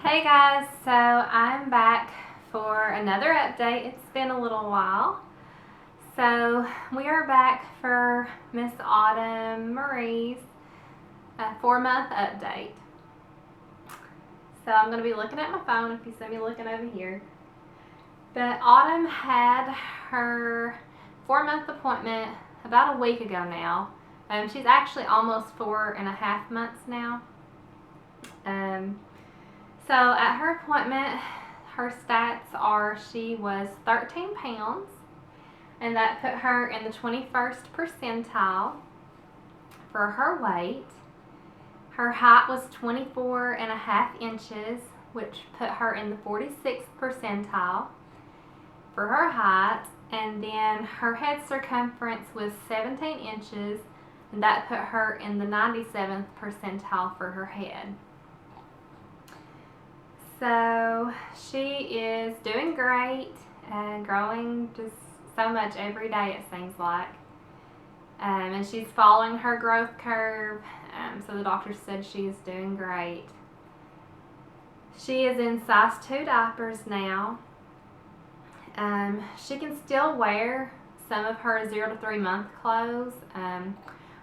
Hey guys, so I'm back for another update. It's been a little while. So we are back for Miss Autumn Marie's 4-month update. So I'm going to be looking at my phone if you see me looking over here. But Autumn had her 4-month appointment about a week ago now. She's actually almost 4.5 months now. So at her appointment, her stats are she was 13 pounds, and that put her in the 21st percentile for her weight. Her height was 24.5 inches, which put her in the 46th percentile for her height. And then her head circumference was 17 inches, and that put her in the 97th percentile for her head. So she is doing great and growing just so much every day, it seems like. And she's following her growth curve, so the doctor said she's doing great. She is in size 2 diapers now. She can still wear some of her 0 to 3 month clothes.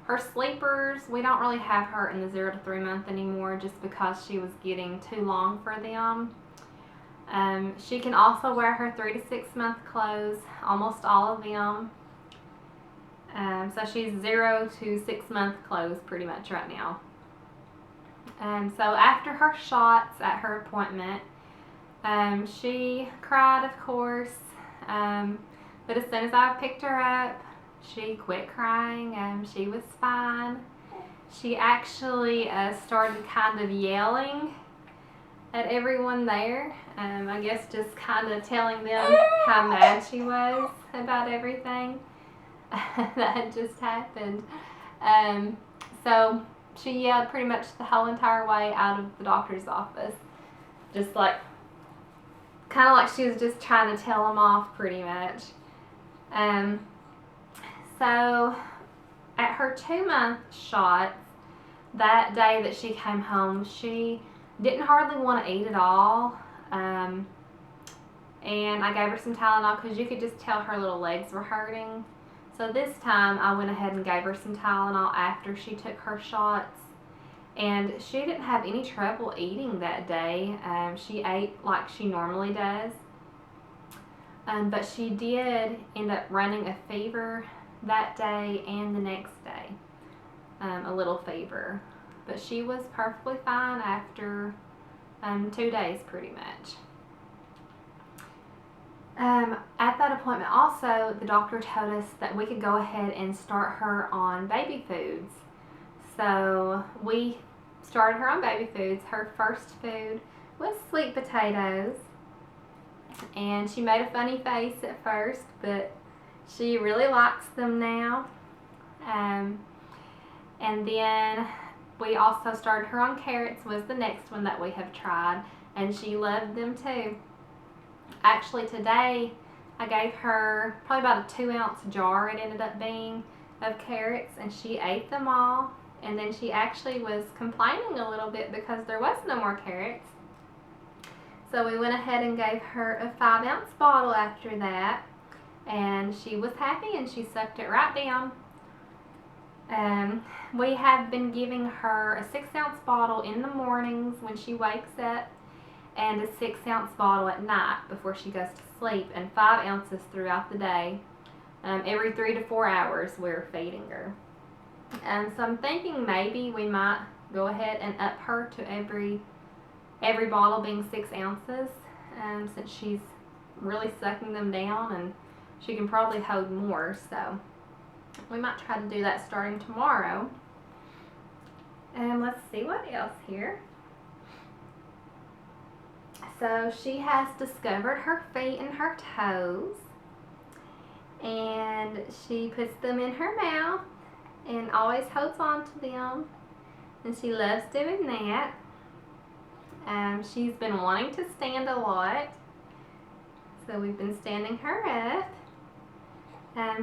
Her sleepers, we don't really have her in the 0 to 3 month anymore just because she was getting too long for them. She can also wear her 3 to 6 month clothes, almost all of them. So she's 0 to 6 month clothes pretty much right now. So after her shots at her appointment, she cried, of course, but as soon as I picked her up, she quit crying. She was fine. She actually started kind of yelling at everyone there. I guess just kind of telling them how mad she was about everything that had just happened. So she yelled pretty much the whole entire way out of the doctor's office. Just like, kind of like she was just trying to tell them off pretty much. So at her 2-month shots, that day that she came home, she didn't hardly want to eat at all. And I gave her some Tylenol because you could just tell her little legs were hurting. So this time I went ahead and gave her some Tylenol after she took her shots. And she didn't have any trouble eating that day. She ate like she normally does. But she did end up running a fever that day and the next day. A little fever. But she was perfectly fine after 2 days pretty much. At that appointment also, the doctor told us that we could go ahead and start her on baby foods. So we started her on baby foods. Her first food was sweet potatoes. And she made a funny face at first, but she really likes them now. And then we also started her on carrots, was the next one that we have tried, and she loved them too. Actually today I gave her probably about a 2-ounce jar, it ended up being, of carrots, and she ate them all. And then she actually was complaining a little bit because there was no more carrots. So we went ahead and gave her a 5-ounce bottle after that, and she was happy and she sucked it right down. We have been giving her a 6-ounce bottle in the mornings when she wakes up, and a 6-ounce bottle at night before she goes to sleep, and 5 ounces throughout the day. Every 3 to 4 hours we're feeding her. So I'm thinking maybe we might go ahead and up her to every bottle being 6 ounces, since she's really sucking them down, and she can probably hold more. So we might try to do that starting tomorrow. And let's see what else here. So she has discovered her feet and her toes, and she puts them in her mouth and always holds on to them, and she loves doing that. She's been wanting to stand a lot, so we've been standing her up.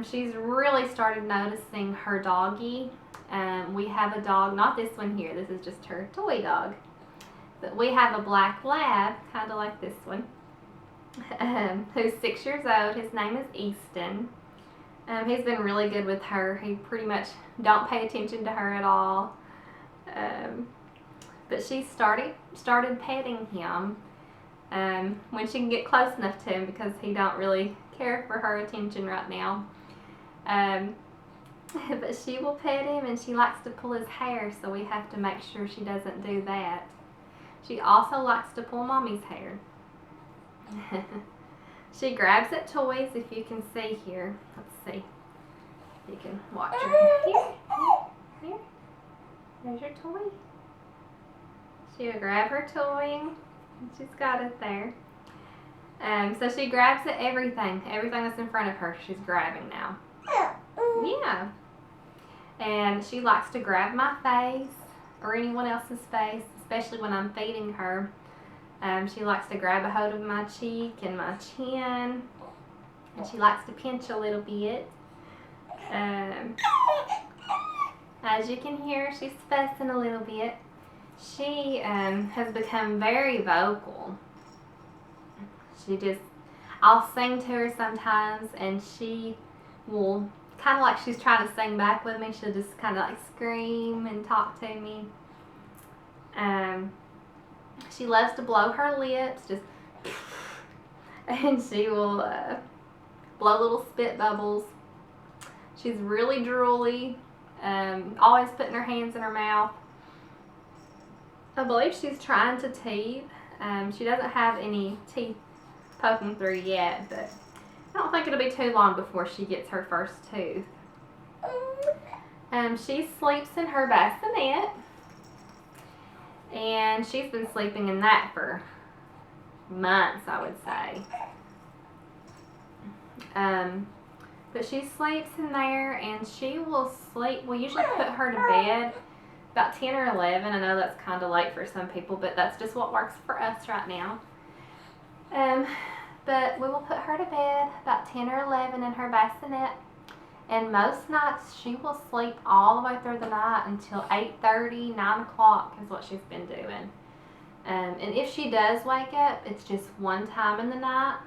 She's really started noticing her doggy. We have a dog, not this one here, this is just her toy dog. But we have a black lab, kind of like this one, who's 6 years old. His name is Easton. He's been really good with her. He pretty much don't pay attention to her at all. But she started petting him when she can get close enough to him, because he don't really care for her attention right now. But she will pet him, and she likes to pull his hair, so we have to make sure she doesn't do that. She also likes to pull Mommy's hair. She grabs at toys, if you can see here. Let's see. You can watch her. Here. There's your toy. She will grab her toy. She's got it there. So she grabs at everything. Everything that's in front of her, she's grabbing now. Yeah. And she likes to grab my face or anyone else's face, especially when I'm feeding her. She likes to grab a hold of my cheek and my chin. And she likes to pinch a little bit. As you can hear, she's fussing a little bit. She has become very vocal. I'll sing to her sometimes, and she will, kind of like she's trying to sing back with me, she'll just kind of like scream and talk to me. She loves to blow her lips, just, and she will blow little spit bubbles. She's really drooly, always putting her hands in her mouth. I believe she's trying to teeth. She doesn't have any teeth poking through yet, but I don't think it'll be too long before she gets her first tooth. She sleeps in her bassinet, and she's been sleeping in that for months, I would say. But she sleeps in there, and she will sleep. We usually put her to bed about 10 or 11. I know that's kind of late for some people, but that's just what works for us right now. But we will put her to bed about 10 or 11 in her bassinet, and most nights she will sleep all the way through the night until 8:30, 9 o'clock is what she's been doing. And if she does wake up, it's just one time in the night,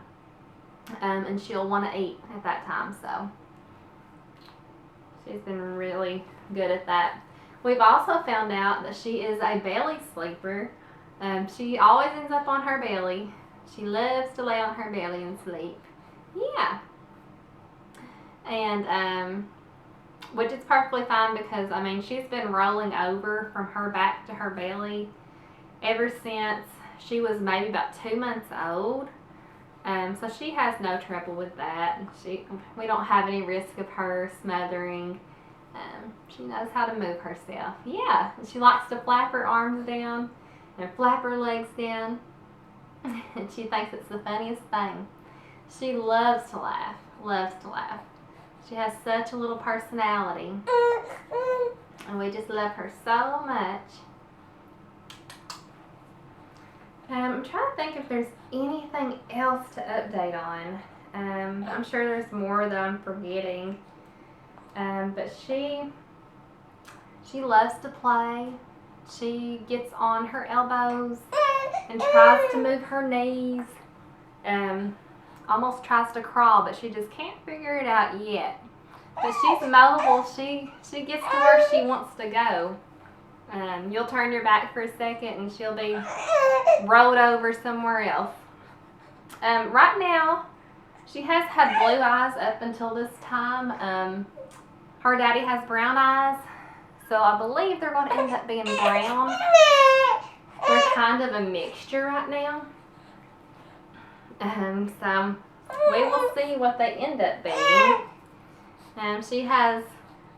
and she'll want to eat at that time, so she's been really good at that. We've also found out that she is a belly sleeper. She always ends up on her belly. She loves to lay on her belly and sleep. Yeah. And, which is perfectly fine, because, I mean, she's been rolling over from her back to her belly ever since she was maybe about 2 months old. So she has no trouble with that. We don't have any risk of her smothering. She knows how to move herself. Yeah, and she likes to flap her arms down and flap her legs down. And she thinks it's the funniest thing. She loves to laugh. Loves to laugh. She has such a little personality. And we just love her so much. I'm trying to think if there's anything else to update on. I'm sure there's more that I'm forgetting. But she loves to play. She gets on her elbows and tries to move her knees. Almost tries to crawl, but she just can't figure it out yet. But she's mobile. She gets to where she wants to go. You'll turn your back for a second and she'll be rolled over somewhere else. Right now, she has had blue eyes up until this time. Her daddy has brown eyes, so I believe they're going to end up being brown. They're kind of a mixture right now. So we will see what they end up being. She has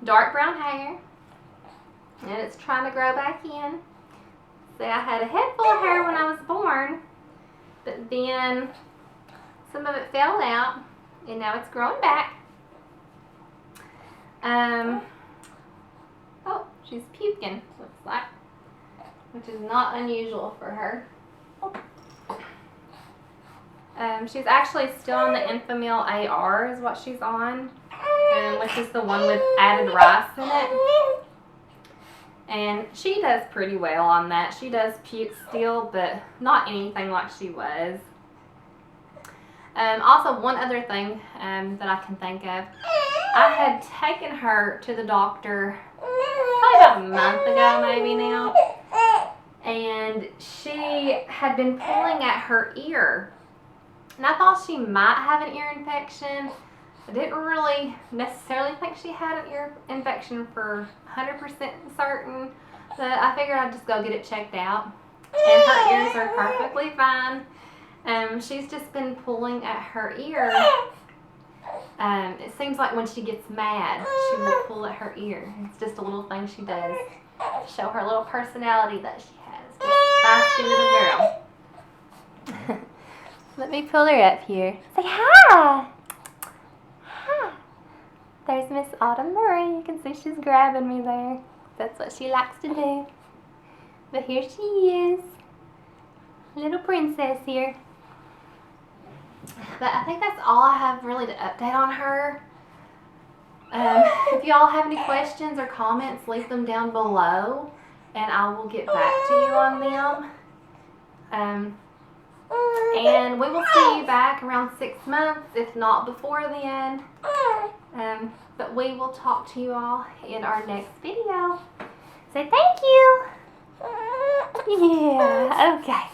dark brown hair, and it's trying to grow back in. See, I had a head full of hair when I was born, but then some of it fell out, and now it's growing back. Oh, she's puking, looks like, which is not unusual for her. She's actually still on the Enfamil AR is what she's on, which is the one with added rice in it. And she does pretty well on that. She does puke still, but not anything like she was. Also, one other thing that I can think of, I had taken her to the doctor probably about a month ago maybe now, and she had been pulling at her ear. And I thought she might have an ear infection. I didn't really necessarily think she had an ear infection for 100% certain, but I figured I'd just go get it checked out. And her ears are perfectly fine. She's just been pulling at her ear. It seems like when she gets mad, she will pull at her ear. It's just a little thing she does to show her little personality that she has. Just feisty little girl. Let me pull her up here. Say hi! Hi! There's Miss Autumn Marie. You can see she's grabbing me there. That's what she likes to do. But here she is. Little princess here. But I think that's all I have really to update on her. If y'all have any questions or comments, leave them down below and I will get back to you on them. And we will see you back around 6 months, if not before then. But we will talk to you all in our next video. Say thank you. Yeah, okay.